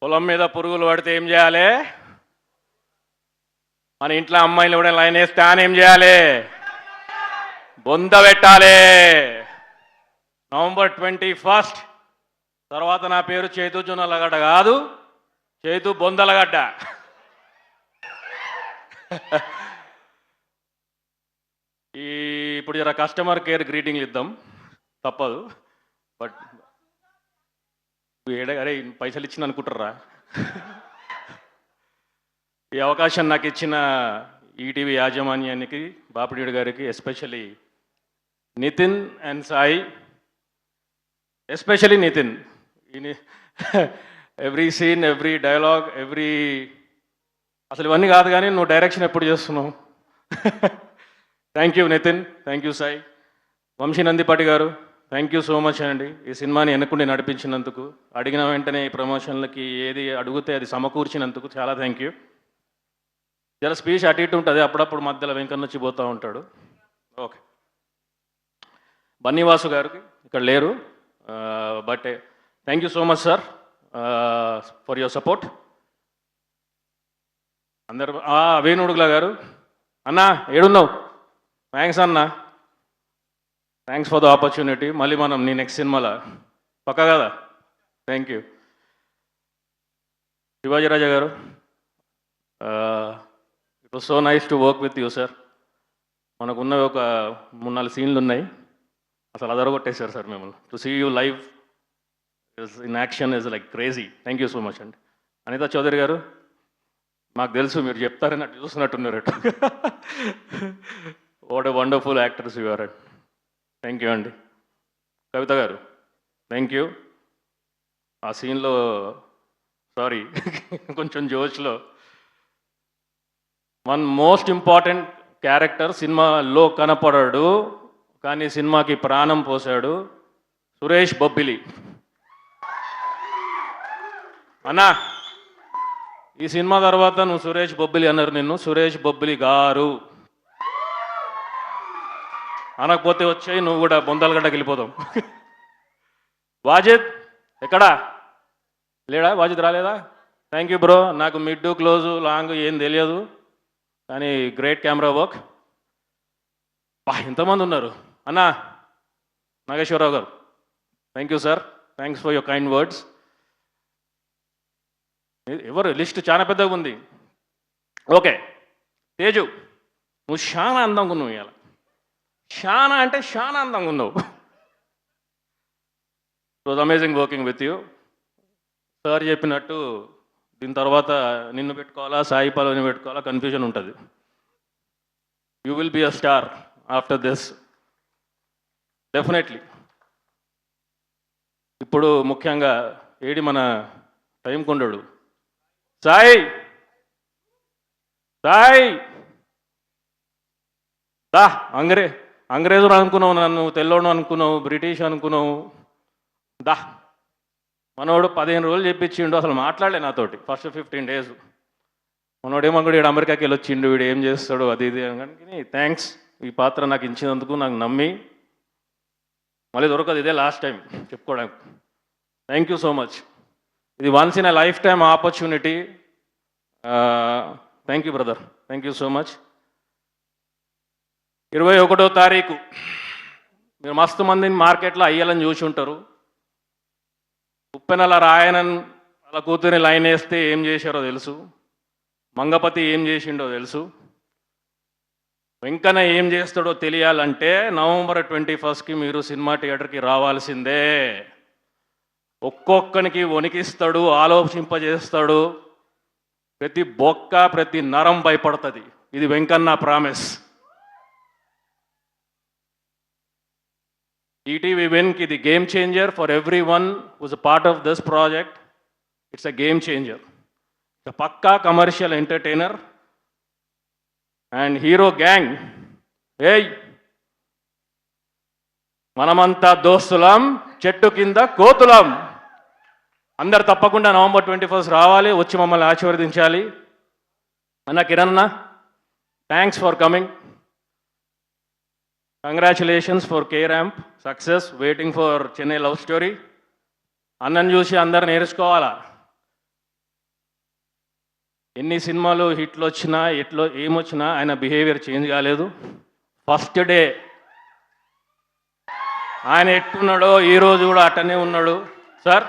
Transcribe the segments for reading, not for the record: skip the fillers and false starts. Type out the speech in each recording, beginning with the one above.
పొలం మీద పురుగులు పడితే ఏం చేయాలి? మన ఇంట్లో అమ్మాయిలు కూడా లైన్ వేస్తే అని ఏం చేయాలి? బొంద పెట్టాలి. నవంబర్ 21 తర్వాత నా పేరు చేతు జొన్నలగడ్డ కాదు, చేతు బొందలగడ్డ. ఇప్పుడు జర కస్టమర్ కేర్ గ్రీటింగ్లు ఇద్దాం, తప్పదు. బట్ అరే పైసలు ఇచ్చిన అనుకుంటారా? ఈ అవకాశం నాకు ఇచ్చిన ఈటీవీ యాజమాన్యానికి, బాపిడీడు గారికి, especially Nitin and Sai, especially Nitin. Every scene, every dialogue, అసలు ఇవన్నీ కాదు కానీ నువ్వు డైరెక్షన్ ఎప్పుడు చేస్తున్నావు? Thank you Nitin, thank you Sai. Vamsi Nandipati garu, thank you so much అండి. ఈ సినిమాని ఎన్నుకుండి నడిపించినందుకు, అడిగిన వెంటనే ఈ ప్రమోషన్లకి ఏది అడిగితే అది సమకూర్చినందుకు చాలా థ్యాంక్ యూ. జర స్పీచ్ అటు ఇటు ఉంటుంది, అప్పుడప్పుడు మధ్యలో వెంకన్న వచ్చి పోతూ ఉంటాడు. ఓకే. బన్నీవాసు గారికి ఇక్కడ లేరు, but thank you so much sir for your support. అందరు వేణుడుగులా గారు, అన్నా ఏడున్నావు? థ్యాంక్స్ అన్నా, థ్యాంక్స్ ఫర్ ద ఆపర్చునిటీ. మళ్ళీ మనం నీ నెక్స్ట్ సినిమాలో పక్కా కదా? Thank you. Shivaji Raja garu, it was so nice to work with you sir. మనకున్నవి ఒక 3-4 సీన్లు ఉన్నాయి, అసలు అదరగొట్టేశారు సార్ మిమ్మల్ని. To see you live in action is like crazy. Thank you so much అండి. అనితా చౌదరి గారు, మాకు తెలుసు మీరు చెప్తారని అట్టు చూస్తున్నట్టున్నారు. What a wonderful actors you are. Thank you అండి. Kavitha garu, thank you. ఆ సీన్లో సారీ కొంచెం జోష్లో వన్ మోస్ట్ ఇంపార్టెంట్ క్యారెక్టర్ సినిమాలో కనపడాడు కానీ సినిమాకి ప్రాణం పోసాడు, సురేష్ బొబ్బిలి. అన్నా ఈ సినిమా తర్వాత నువ్వు సురేష్ బొబ్బిలి అన్నారు, నిన్ను సురేష్ బొబ్బిలి గారు అనకపోతే వచ్చాయి, నువ్వు కూడా బొందలగడ్డకి వెళ్ళిపోతావు. వాజిద్ ఎక్కడా లేడా? వాజిద్ రాలేదా? Thank you bro. నాకు మిడ్ క్లోజు లాంగ్ ఏం తెలియదు కానీ గ్రేట్ కెమెరా వర్క్. ఎంతమంది ఉన్నారు అన్నా. నాగేశ్వరరావు గారు, thank you sir, thanks for your kind words. ఎవరు లిస్ట్ చాలా పెద్దగా ఉంది. ఓకే తేజు, నువ్వు చాలా అందంగా ఉన్నావు ఇవాళ, చాలా అంటే చాలా అందంగా ఉన్నావు. It was amazing working with you. Sir చెప్పినట్టు దీని తర్వాత నిన్ను పెట్టుకోవాలా సాయి పల్లవిని పెట్టుకోవాలా కన్ఫ్యూజన్ ఉంటుంది. You will be a star after this definitely. ఇప్పుడు ముఖ్యంగా ఏడి మన టైం కొండడు సాయి, సాయి దా. అంగ్రేజులు అనుకున్నావు, నన్ను తెల్లోడు అనుకున్నావు, బ్రిటిష్ అనుకున్నావు. దా మనోడు 15 రోజులు చెప్పించిండు, అసలు మాట్లాడలే నాతోటి ఫస్ట్ 15 days. మనోడు ఏమనుకోడు, వీడు అమెరికాకి వెళ్ళి వచ్చిండు, వీడు ఏం చేస్తాడు అది ఇది అని. థ్యాంక్స్ ఈ పాత్ర నాకు ఇచ్చినందుకు, నాకు నమ్మి. మళ్ళీ దొరకదు, ఇదే లాస్ట్ టైం చెప్పుకోవడానికి. Thank you so much. ఇది once in a lifetime opportunity. Thank you brother, thank you so much. 21వ తారీఖు మీరు మస్తు మందిని మార్కెట్లో అయ్యాలని చూసి ఉంటారు. ఉప్పెనల రాయనన్ అలా కూతురిని లైన్ వేస్తే ఏం చేశారో తెలుసు, మంగపతి ఏం చేసిండో తెలుసు, వెంకన్న ఏం చేస్తాడో తెలియాలంటే నవంబర్ 21కి మీరు సినిమా థియేటర్కి రావాల్సిందే. ఒక్కొక్కనికి వణికిస్తాడు, ఆలోచింపజేస్తాడు, ప్రతి బొక్క ప్రతి నరం భయపడుతుంది. ఇది వెంకన్న ప్రామిస్. ఈటీవీ విన్కి ఇది game changer for everyone who's a part of this project. It's a game changer. It's a pakka commercial entertainer and hero gang. ఏయ్ మనమంతా దోస్తులం, చెట్టు కింద కోతులం. అందరు తప్పకుండా నవంబర్ 21 రావాలి, వచ్చి మమ్మల్ని ఆశీర్వదించాలి. అన్న కిరణ్ అన్న, thanks for coming. Congratulations for K-Ramp success. Waiting for Chennai love story. అన్నను చూసి అందరు నేర్చుకోవాలా. ఎన్ని సినిమాలు హిట్లు వచ్చినా ఏమొచ్చినా ఆయన బిహేవియర్ చేంజ్ కాలేదు. ఫస్ట్ డే ఆయన ఎట్టున్నాడో ఈరోజు కూడా అట్టనే ఉన్నాడు. సార్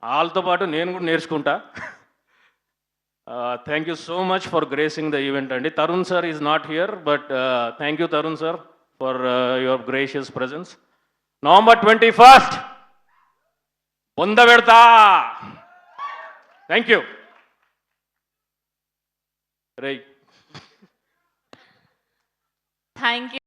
వాళ్ళతో పాటు నేను కూడా నేర్చుకుంటా. Thank you so much for gracing the event అండి. Tarun sir is not here, but thank you Tarun sir for your gracious presence. November 21 పొంద పెడతా. Thank you. రేయ్ థ్యాంక్ యూ.